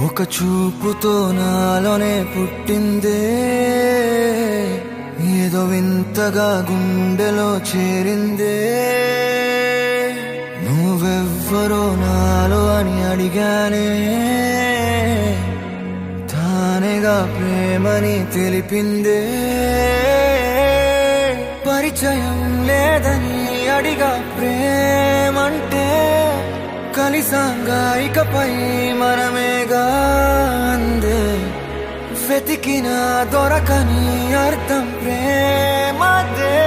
ఒక చూపుతో నాలోనే పుట్టిందే, ఏదో వింతగా గుండెలో చేరిందే. నువ్వెవ్వరో నాలో అని అడిగానే, తానేగా ప్రేమని తెలిపిందే. పరిచయం లేదని అడిగా ప్రేమంటే, కలిసాంగా ఇకపై మనమేగా అందే. వెతికినా దొరకని అర్థం ప్రేమదే,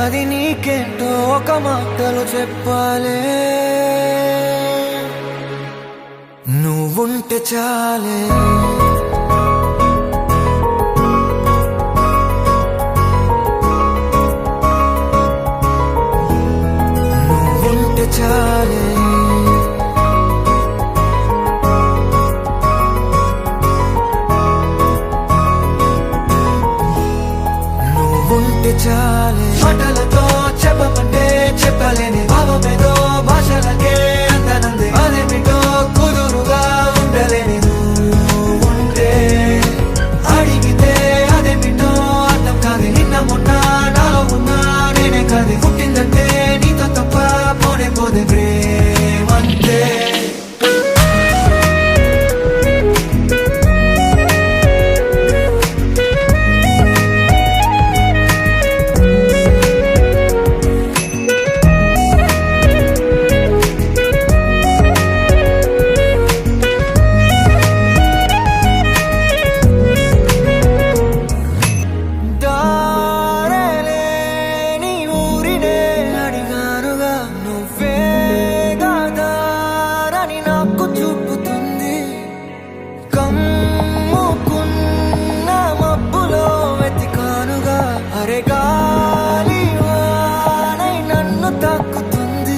అది నీకేంటో ఒక మాటలు చెప్పాలే. నువ్వుంటే చాలే, నువ్వుంటే చాలే. ఉంటే చాలే, మాటలతో చెప్పమంటే చెప్పలేని భావమేదో భాషలకే అందనంది. అదేమిటో కుదురుగా ఉండలేని నువ్వుంటే, అడిగితే అదేమిటో అర్థం కాదు. నిన్న మొన్న నాలో ఉన్నా నేనే కాదు. పుట్టిందంటే నీతో తప్ప పోనే పోదే ప్రేమంతే.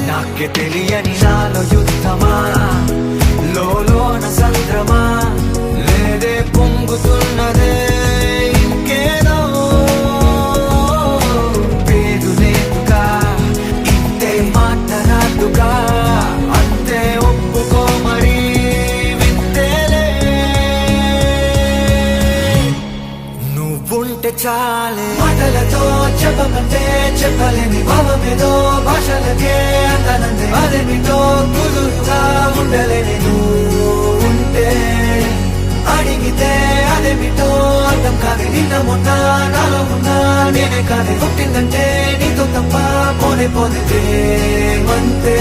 నాకే తెలియని నాలో యుద్ధమా, లోన సంద్రమా, లేదే పొంగుతున్నదే ఇంకేదో. పేరు లేదుగా ఇంతే మాట్లాడుగా, అంతే ఒప్పుకో మరి వింతేలే. నువ్వుంటే చాలే, మాటలతో చెప్పమంటే చెప్పలేని భావమేదో భాషలకే అందనంది. అదేమిటో కుదురుగా ఉండలేని నువ్వుంటే, అడిగితే అదేమిటో అర్థం కాదు. నిన్న మొన్న నాలో ఉన్నా నేనే కాదు. పుట్టిందంటే నీతో తప్ప పోనే పోదే ప్రేమంతే.